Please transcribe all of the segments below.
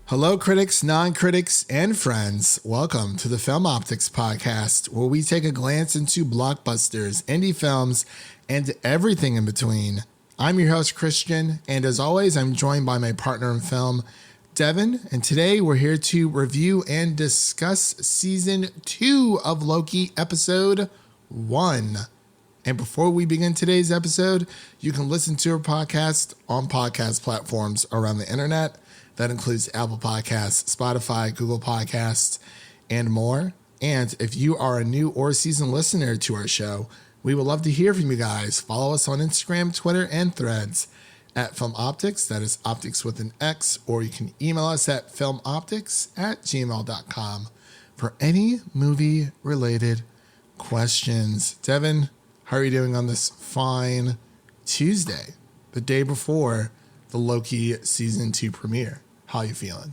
Hello, critics, non-critics, and friends. Welcome to the Film Optics Podcast, where we take a glance into blockbusters, indie films, and everything in between. I'm your host, Christian, and as always, I'm joined by my partner in film, Devin, and today we're here to review and discuss Season 2 of Loki, Episode 1. And before we begin today's episode, you can listen to our podcast on podcast platforms around the internet. That includes Apple Podcasts, Spotify, Google Podcasts, and more. And if you are a new or seasoned listener to our show, we would love to hear from you guys. Follow us on Instagram, Twitter, and Threads at Film Optics. That is optics with an X. Or you can email us at filmoptics@gmail.com for any movie-related questions. Devin, how are you doing on this fine Tuesday, the day before the Loki Season 2 premiere? How are you feeling?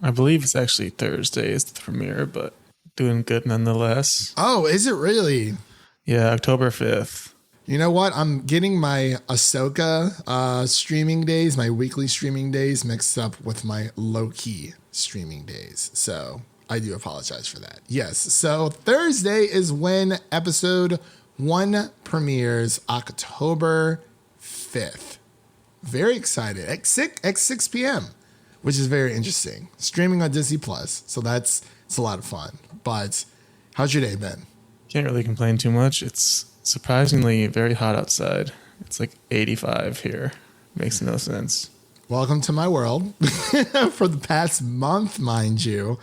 I believe it's actually Thursday is the premiere, but doing good nonetheless. Oh, is it really? Yeah, October 5th. You know what? I'm getting my Ahsoka streaming days, my weekly streaming days, mixed up with my Loki streaming days. So I do apologize for that. Yes. So Thursday is when episode 1 premieres, October 5th. Very excited at 6 p.m., which is very interesting. Streaming on Disney Plus, so it's a lot of fun. But how's your day been? Can't really complain too much. It's surprisingly very hot outside. It's like 85 here. Makes no sense. Welcome to my world. For the past month, mind you,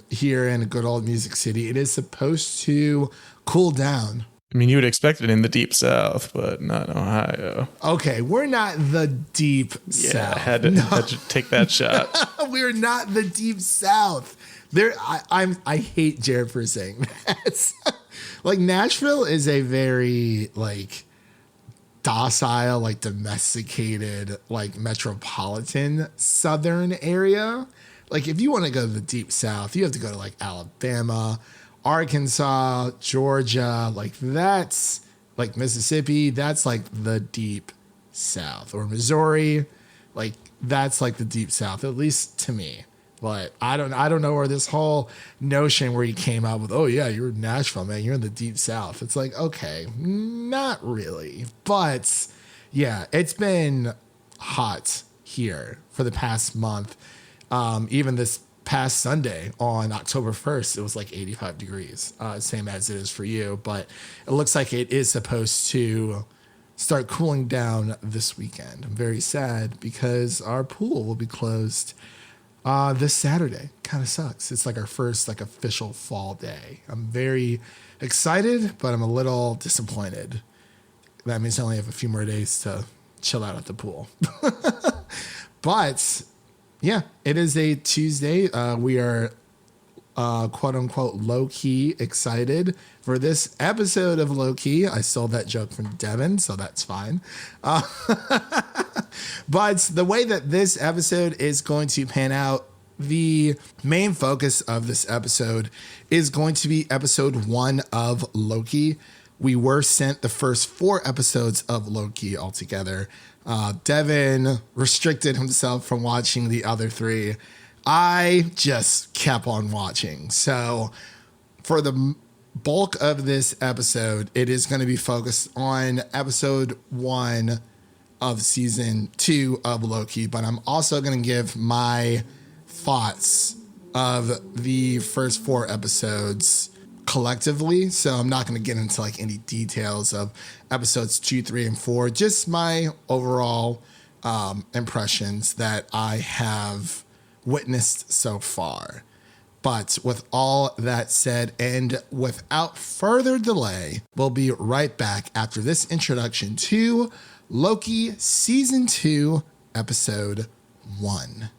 here in a good old Music City, it is supposed to cool down. I mean, you would expect it in the deep south, but not in Ohio. Okay, we're not the deep south. Yeah, had to take that shot. We're not the deep south. I hate Jared for saying that. Like, Nashville is a very docile, domesticated, metropolitan southern area. Like, if you want to go to the deep south, you have to go to Alabama, Arkansas, Georgia, that's Mississippi, that's the deep south, or Missouri, that's the deep south, at least to me. But I don't know where this whole notion where you came out with, oh yeah, you're in Nashville, man, you're in the deep south. It's okay, not really. But yeah, it's been hot here for the past month. Even this past Sunday on October 1st, it was 85 degrees, same as it is for you, but it looks like it is supposed to start cooling down this weekend. I'm very sad because our pool will be closed this Saturday. Kind of sucks. It's our first official fall day. I'm very excited, but I'm a little disappointed. That means I only have a few more days to chill out at the pool. But yeah, it is a Tuesday. We are quote unquote low-key excited for this episode of Loki. I stole that joke from Devin, so that's fine. But the way that this episode is going to pan out, the main focus of this episode is going to be episode 1 of Loki. We were sent the first 4 episodes of Loki altogether. Devin restricted himself from watching the other 3. I just kept on watching. So for the bulk of this episode, it is going to be focused on episode 1 of season 2 of Loki. But I'm also going to give my thoughts of the first 4 episodes collectively, so I'm not going to get into any details of episodes 2, 3, and 4. Just my overall impressions that I have witnessed so far. But with all that said, and without further delay, we'll be right back after this introduction to Loki Season 2, Episode 1.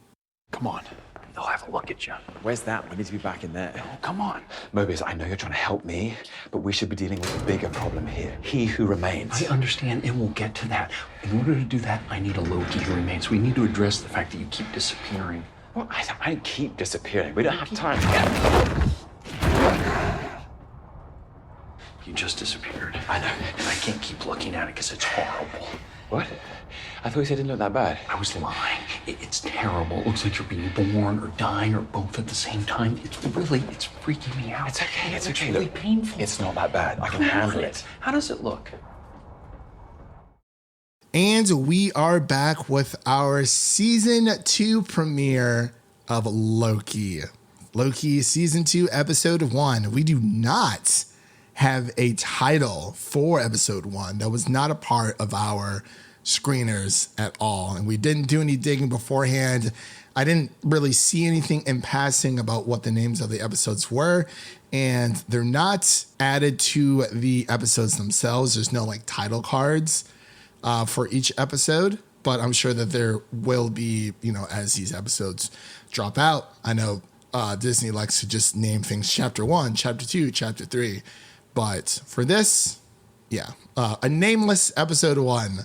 Come on. They'll have a look at you. Where's that? We need to be back in there. Oh, come on. Mobius, I know you're trying to help me, but we should be dealing with a bigger problem here. He who remains. I understand, and we'll get to that. In order to do that, I need a Loki who remains. We need to address the fact that you keep disappearing. Well, I keep disappearing. We don't have time. You just disappeared. I know. And I can't keep looking at it because it's horrible. What? I thought you said it didn't look that bad. I was lying. It's terrible. It looks like you're being born or dying or both at the same time. It's freaking me out. It's okay. It's okay. really Look, painful. it's not that bad. I can handle it. How does it look? And we are back with our season 2 premiere of Loki. Loki season 2, episode 1. We do not have a title for episode 1. That was not a part of our screeners at all. And we didn't do any digging beforehand. I didn't really see anything in passing about what the names of the episodes were. And they're not added to the episodes themselves. There's no like title cards for each episode, but I'm sure that there will be, as these episodes drop out. I know Disney likes to just name things chapter 1, chapter 2, chapter 3. But for this, a nameless episode 1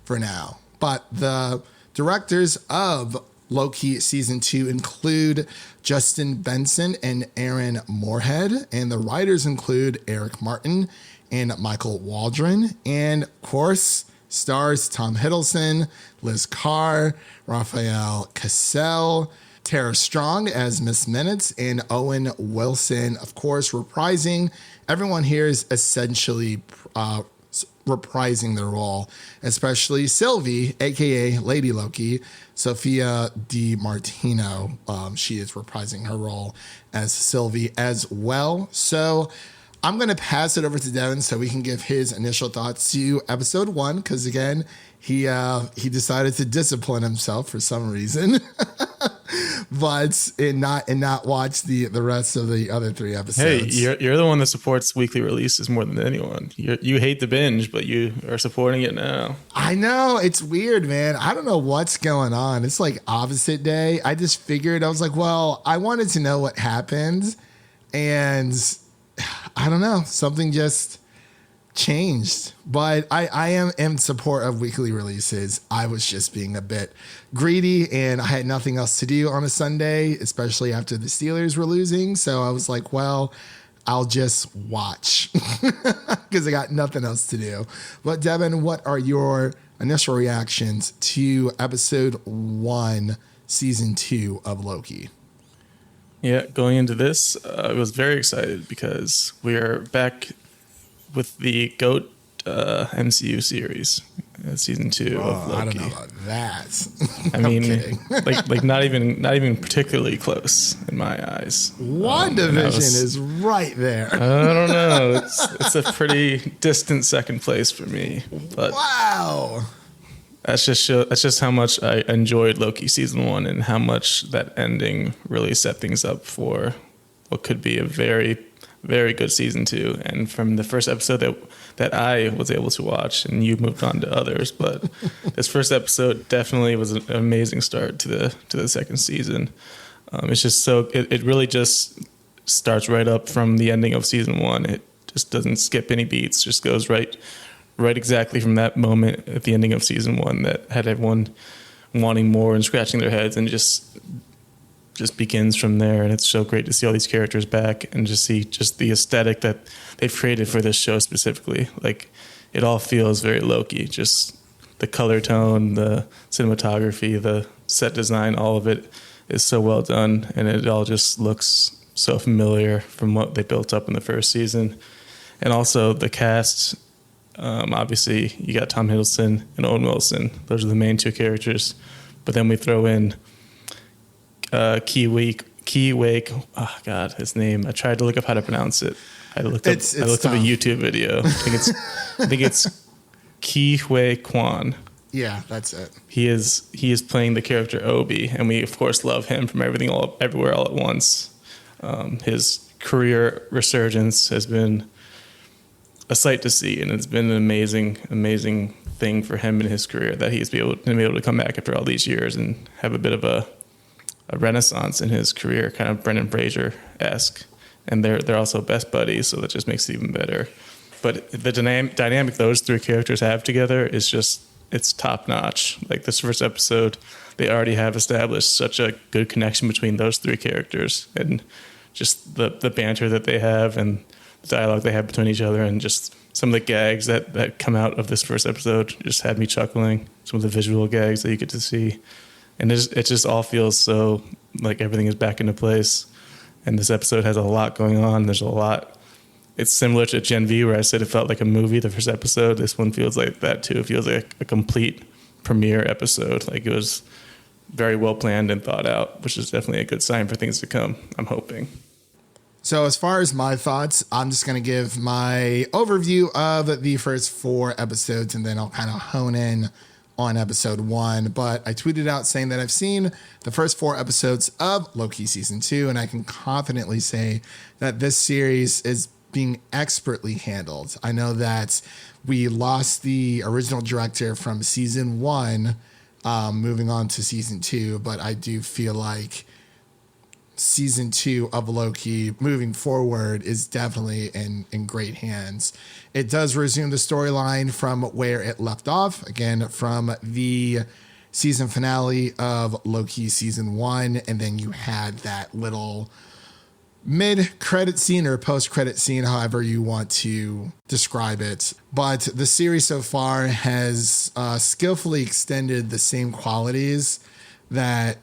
for now. But the directors of Loki season 2 include Justin Benson and Aaron Moorhead, and the writers include Eric Martin and Michael Waldron, and of course stars Tom Hiddleston, Liz Carr, Rafael Casal, Tara Strong as Miss Minutes, and Owen Wilson, of course, reprising. Everyone here is essentially reprising their role, especially Sylvie, aka Lady Loki, Sophia Di Martino. She is reprising her role as Sylvie as well. So I'm going to pass it over to Devin so we can give his initial thoughts to episode 1, because again, he decided to discipline himself for some reason, but not watch the rest of the other 3 episodes. Hey, you're the one that supports weekly releases more than anyone. You hate the binge, but you are supporting it now. I know, it's weird, man. I don't know what's going on. It's like opposite day. I just figured, I was like, well, I wanted to know what happened, and I don't know, something just changed. But I am in support of weekly releases. I was just being a bit greedy, and I had nothing else to do on a Sunday, especially after the Steelers were losing. So I was like, well, I'll just watch because I got nothing else to do. But Devin, what are your initial reactions to episode 1, season 2 of Loki? Yeah, going into this, I was very excited because we are back with the GOAT MCU series, season 2 of Loki. I don't know about that. I mean, like not even particularly close in my eyes. WandaVision is right there. I don't know. It's a pretty distant second place for me. But wow. That's just how much I enjoyed Loki season 1 and how much that ending really set things up for what could be a very, very good season 2. And from the first episode that I was able to watch, and you moved on to others, but this first episode definitely was an amazing start to the second season. It's just it really just starts right up from the ending of season 1. It just doesn't skip any beats, just goes right exactly from that moment at the ending of season 1 that had everyone wanting more and scratching their heads, and just begins from there. And it's so great to see all these characters back and just see just the aesthetic that they've created for this show specifically. Like, it all feels very Loki, just the color tone, the cinematography, the set design, all of it is so well done, and it all just looks so familiar from what they built up in the first season. And also the cast, obviously you got Tom Hiddleston and Owen Wilson. Those are the main 2 characters. But then we throw in Key Wake. Oh God, his name. I tried to look up how to pronounce it. I looked up a YouTube video. I think it's Key Wake Quan. Yeah, that's it. He is playing the character Obi, and we of course love him from Everywhere All at Once. His career resurgence has been a sight to see, and it's been an amazing thing for him in his career that he's been able to come back after all these years and have a bit of a renaissance in his career, kind of Brendan Fraser-esque. And they're also best buddies, so that just makes it even better. But the dynamic those 3 characters have together is just, it's top notch. Like this first episode, they already have established such a good connection between those 3 characters, and just the banter that they have and the dialogue they have between each other, and just some of the gags that come out of this first episode just had me chuckling. Some of the visual gags that you get to see. And it just all feels so like everything is back into place. And this episode has a lot going on. There's a lot. It's similar to Gen V, where I said it felt like a movie, the first episode. This one feels like that too. It feels like a complete premiere episode. Like it was very well planned and thought out, which is definitely a good sign for things to come, I'm hoping. So as far as my thoughts, I'm just going to give my overview of the first 4 episodes, and then I'll kind of hone in on episode 1. But I tweeted out saying that I've seen the first 4 episodes of Loki season 2, and I can confidently say that this series is being expertly handled. I know that we lost the original director from season 1, moving on to season 2, but I do feel like season 2 of Loki moving forward is definitely in great hands. It does resume the storyline from where it left off, again, from the season finale of Loki season 1, and then you had that little mid-credit scene or post-credit scene, however you want to describe it. But the series so far has skillfully extended the same qualities that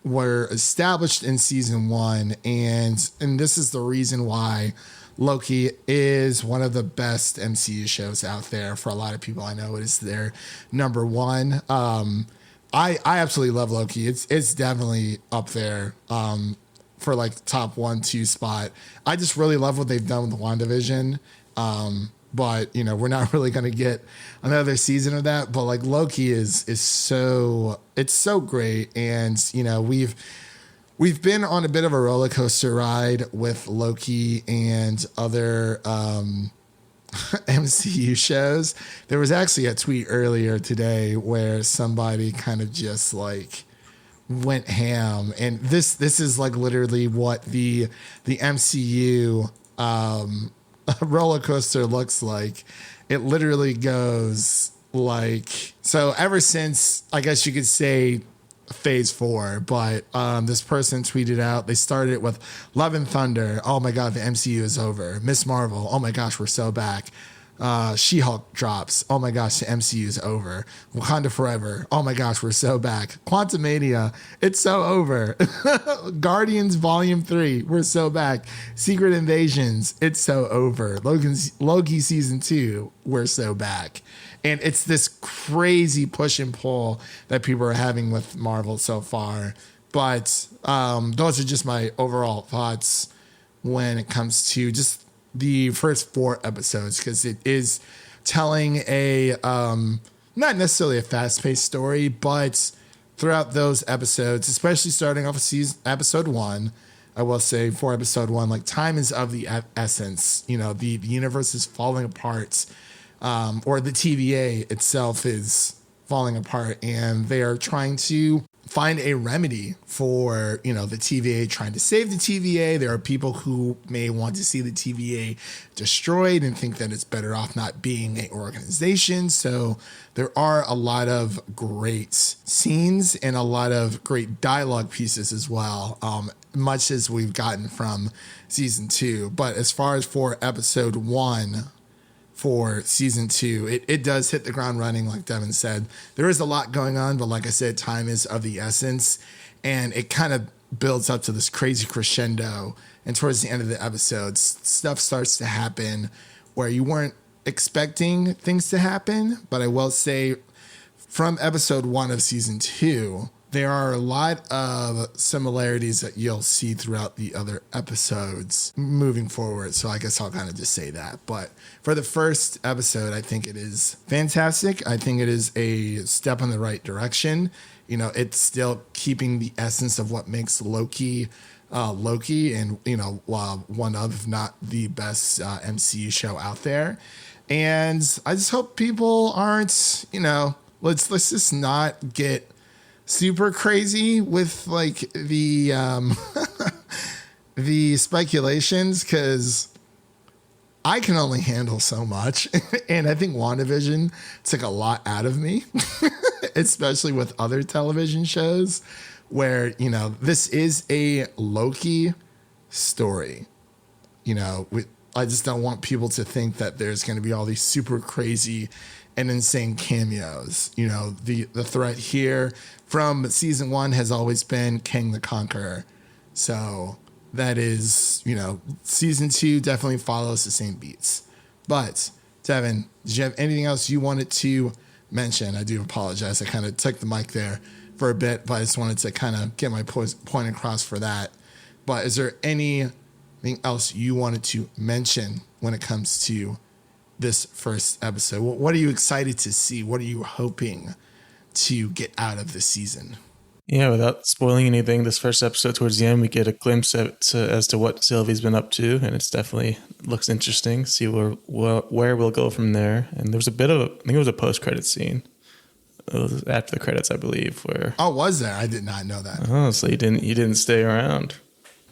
were established in season 1, and this is the reason why Loki is one of the best MCU shows out there. For a lot of people, I know it is their number 1. I absolutely love Loki. It's definitely up there for like top 1-2 spot. I just really love what they've done with WandaVision. But you know, we're not really going to get another season of that. But like Loki is so great, and you know we've been on a bit of a roller coaster ride with Loki and other MCU shows. There was actually a tweet earlier today where somebody kind of just like went ham, and this is like literally what the MCU roller coaster looks like. It literally goes like, so ever since, I guess you could say, phase 4, but this person tweeted out, they started it with Love and Thunder, oh my god, the MCU is over. Miss Marvel, oh my gosh, we're so back. She-Hulk drops, oh my gosh, the MCU is over. Wakanda Forever, oh my gosh, we're so back. Quantumania, it's so over. Guardians Volume 3, we're so back. Secret Invasions, it's so over. Loki Season 2, we're so back. And it's this crazy push and pull that people are having with Marvel so far. But those are just my overall thoughts when it comes to just the first 4 episodes, because it is telling a not necessarily a fast-paced story, but throughout those episodes, especially starting off with episode 1, I will say for episode 1, like time is of the essence. You know, the universe is falling apart, or the TVA itself is falling apart, and they are trying to find a remedy for, you know, the TVA, trying to save the TVA. There are people who may want to see the TVA destroyed and think that it's better off not being an organization. So there are a lot of great scenes and a lot of great dialogue pieces as well, much as we've gotten from season 2. But as far as for episode 1, for season 2, it does hit the ground running, like Devin said. There is a lot going on, but like I said, time is of the essence, and it kind of builds up to this crazy crescendo, and towards the end of the episodes, stuff starts to happen where you weren't expecting things to happen. But I will say, from episode 1 of season 2, there are a lot of similarities that you'll see throughout the other episodes moving forward. So I guess I'll kind of just say that. But for the first episode, I think it is fantastic. I think it is a step in the right direction. You know, it's still keeping the essence of what makes Loki, and, you know, one of, if not the best MCU show out there. And I just hope people aren't, you know, let's just not get super crazy with like the the speculations, because I can only handle so much. And I think WandaVision took a lot out of me, especially with other television shows where, you know, this is a Loki story. You know, I just don't want people to think that there's going to be all these super crazy and insane cameos. You know, the threat here from season 1 has always been Kang the Conqueror. So that is, you know, season 2 definitely follows the same beats. But Devin, did you have anything else you wanted to mention? I do apologize. I kind of took the mic there for a bit, but I just wanted to kind of get my point across for that. But is there anything else you wanted to mention when it comes to this first episode? What are you excited to see? What are you hoping to get out of this season? Yeah, without spoiling anything, this first episode towards the end, we get a glimpse as to what Sylvie's been up to, and it's definitely looks interesting. See where we'll go from there. And there was a bit of, I think it was a post-credit scene. It was after the credits, I believe. Where was there? I did not know that. Oh, so you didn't stay around?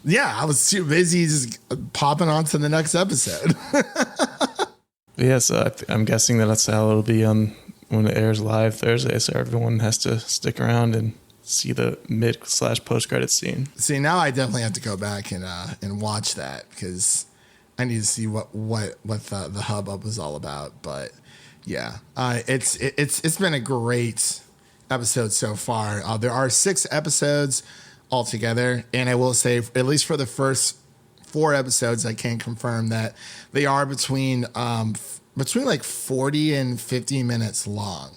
Yeah, I was too busy just popping on to the next episode. Yeah, so I'm guessing that's how it'll be on when it airs live Thursday. So everyone has to stick around and see the mid/post-credit scene. See, now I definitely have to go back and watch that because I need to see what the hubbub was all about. But yeah, it's been a great episode so far. There are 6 episodes altogether, and I will say, at least for the first 4 episodes, I can confirm that they are between like 40 and 50 minutes long.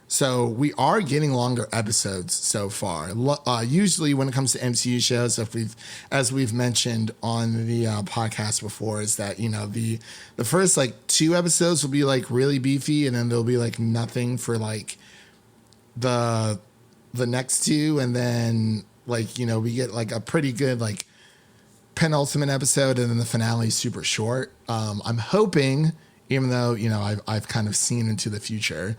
So we are getting longer episodes so far. Usually when it comes to MCU shows, as we've mentioned on the podcast before, is that, you know, the first like 2 episodes will be like really beefy, and then there'll be like nothing for like the next 2, and then like, you know, we get like a pretty good like penultimate episode, and then the finale is super short. I'm hoping, even though, you know, I've kind of seen into the future,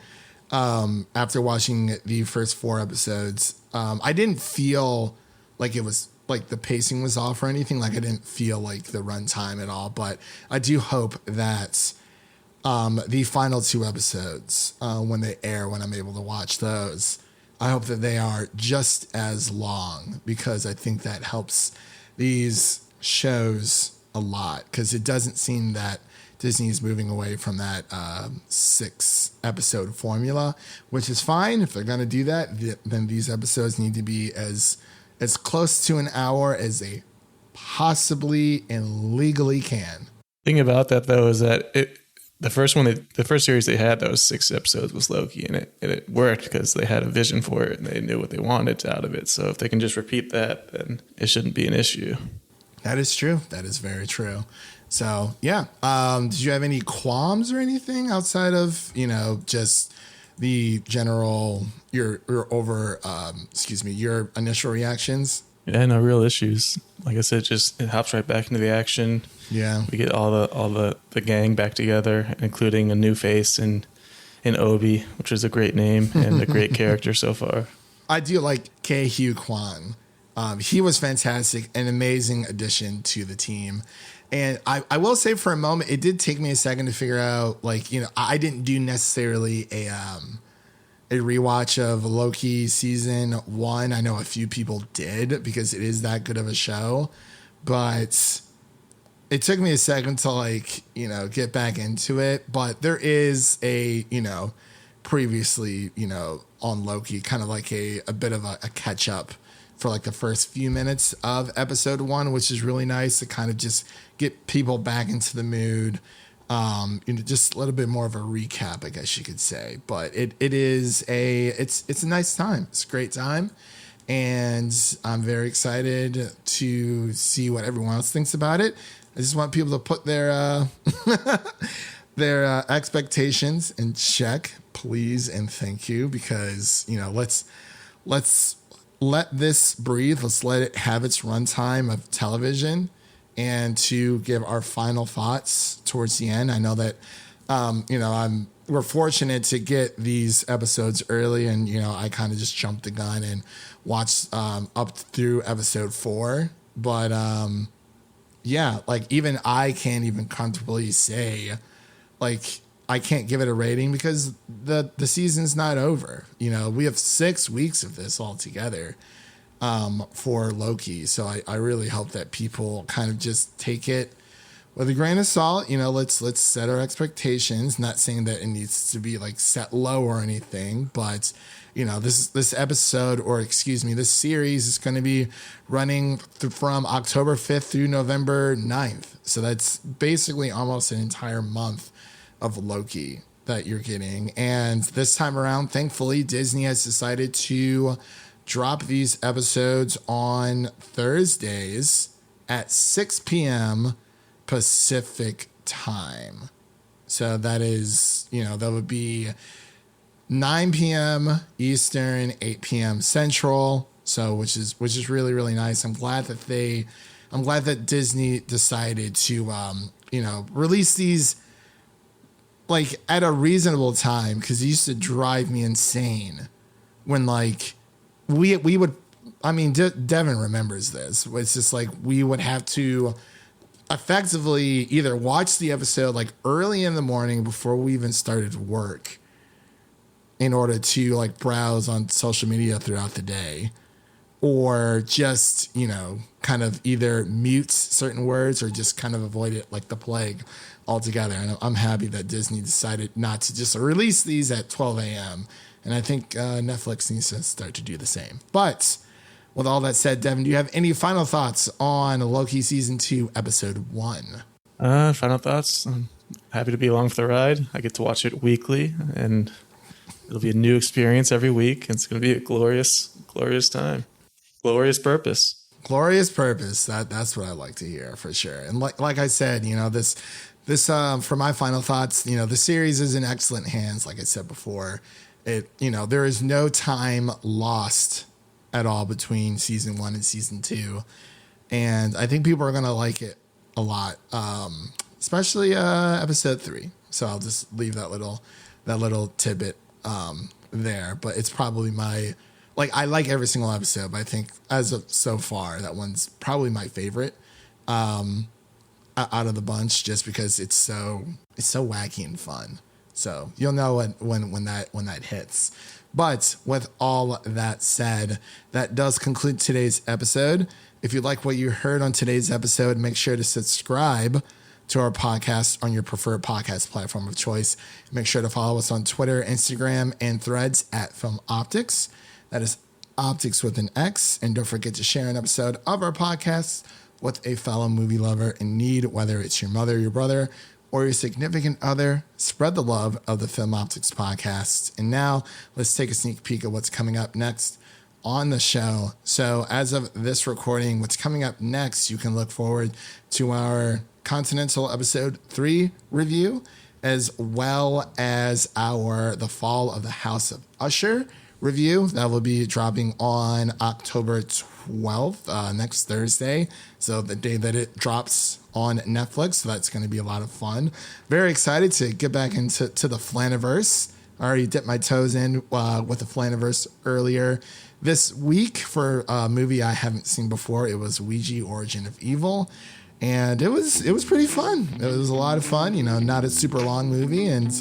after watching the first 4 episodes, I didn't feel like it was like the pacing was off or anything. Like I didn't feel like the runtime at all, but I do hope that the final 2 episodes, when they air, when I'm able to watch those, I hope that they are just as long, because I think that helps these shows a lot, because it doesn't seem that Disney's moving away from that 6 episode formula, which is fine. If they're going to do that, then these episodes need to be as close to an hour as they possibly and legally can. The thing about that, though, is that the first series they had that was 6 episodes was Loki, and it worked because they had a vision for it and they knew what they wanted out of it. So if they can just repeat that, then it shouldn't be an issue. That is true. That is very true. So yeah, did you have any qualms or anything outside of, you know, just the general your initial reactions? Yeah, no real issues. Like I said, it hops right back into the action. Yeah, we get all the gang back together, including a new face in Obi, which is a great name and a great character so far. I do like Quan. He was fantastic, an amazing addition to the team. And I will say, for a moment, it did take me a second to figure out, like, you know, I didn't do necessarily a rewatch of Loki season 1. I know a few people did, because it is that good of a show, but it took me a second to, like, you know, get back into it. But there is a, you know, previously, you know, on Loki, kind of like a bit of a catch up for like the first few minutes of episode 1, which is really nice to kind of just get people back into the mood. You know, just a little bit more of a recap, I guess you could say. But it's a nice time. It's a great time. And I'm very excited to see what everyone else thinks about it. I just want people to put their expectations in check, please and thank you, because, you know, let's let this breathe. Let's let it have its runtime of television, and to give our final thoughts towards the end. I know that, you know, we're fortunate to get these episodes early, and, you know, I kind of just jumped the gun and watched up through episode 4. But yeah, like, even I can't even comfortably say, like, I can't give it a rating, because the season's not over. You know, we have 6 weeks of this all together for Loki. So I really hope that people kind of just take it with a grain of salt, let's set our expectations. Not saying that it needs to be like set low or anything, but this episode, or excuse me, this series is going to be running from October 5th through November 9th. So that's basically almost an entire month of Loki that you're getting. And this time around, thankfully, Disney has decided to drop these episodes on Thursdays at 6 p.m. Pacific time. So that is, that would be 9 p.m. Eastern, 8 p.m. Central. So which is really, really nice. I'm glad that Disney decided to release these like at a reasonable time, because it used to drive me insane when like we would, Devin remembers this. It's just like we would have to effectively either watch the episode like early in the morning before we even started work in order to like browse on social media throughout the day, or just, kind of either mute certain words or just kind of avoid it like the plague altogether. And I'm happy that Disney decided not to just release these at 12 a.m. And I think Netflix needs to start to do the same. But with all that said, Devin, do you have any final thoughts on Loki Season 2, Episode 1? Final thoughts? I'm happy to be along for the ride. I get to watch it weekly, and it'll be a new experience every week. It's going to be a glorious, glorious time. Glorious purpose. Glorious purpose. That's what I like to hear, for sure. And like I said, this for my final thoughts, the series is in excellent hands. Like I said before, there is no time lost at all between season 1 and season 2. And I think people are going to like it a lot. Especially episode 3. So I'll just leave that little tidbit there, but it's probably I like every single episode, but I think as of so far, that one's probably my favorite out of the bunch, just because it's so wacky and fun. So you'll know when that hits. But with all that said, that does conclude today's episode. If you like what you heard on today's episode, make sure to subscribe to our podcast on your preferred podcast platform of choice. Make sure to follow us on Twitter, Instagram, and Threads at Film Optics. That is Optics with an X. And don't forget to share an episode of our podcast with a fellow movie lover in need, whether it's your mother, your brother, or your significant other. Spread the love of the Film Optics podcast. And now let's take a sneak peek at what's coming up next on the show. So as of this recording, what's coming up next, you can look forward to our Continental Episode 3 review, as well as The Fall of the House of Usher review. That will be dropping on October 12th, next Thursday. So the day that it drops on Netflix. So that's going to be a lot of fun. Very excited to get back into the Flaniverse. I already dipped my toes in with the Flaniverse earlier this week for a movie I haven't seen before. It was Ouija Origin of Evil. And it was pretty fun. It was a lot of fun, not a super long movie, and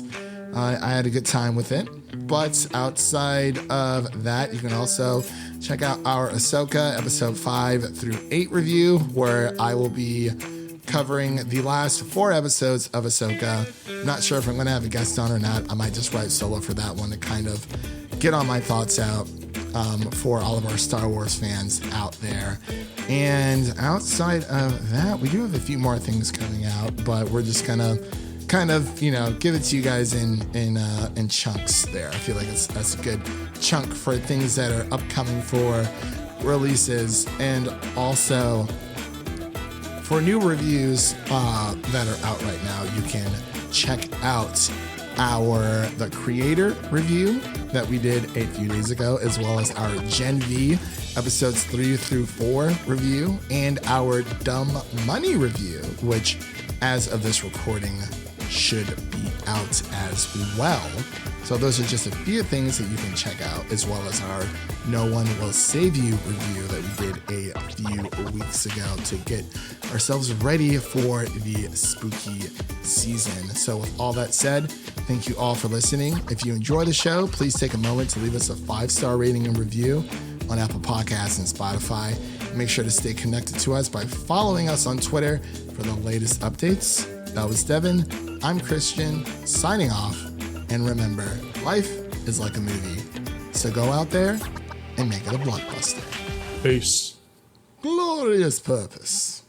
I had a good time with it. But outside of that, you can also check out our Ahsoka episode 5 through 8 review, where I will be covering the last 4 episodes of Ahsoka. Not sure if I'm going to have a guest on or not. I might just write solo for that one to kind of get all my thoughts out for all of our Star Wars fans out there. And outside of that, we do have a few more things coming out, but we're just gonna kind of, give it to you guys in chunks there. I feel like that's a good chunk for things that are upcoming for releases, and also for new reviews that are out right now. You can check out the Creator review that we did a few days ago, as well as our Gen V episodes 3 through 4 review, and our Dumb Money review, which as of this recording should be out as well. So those are just a few things that you can check out, as well as our No One Will Save You review that we did a few weeks ago to get ourselves ready for the spooky season. So with all that said, thank you all for listening. If you enjoy the show, please take a moment to leave us a 5-star rating and review on Apple Podcasts and Spotify. Make sure to stay connected to us by following us on Twitter for the latest updates. That was Devin. I'm Christian, signing off. And remember, life is like a movie. So go out there and make it a blockbuster. Peace. Glorious purpose.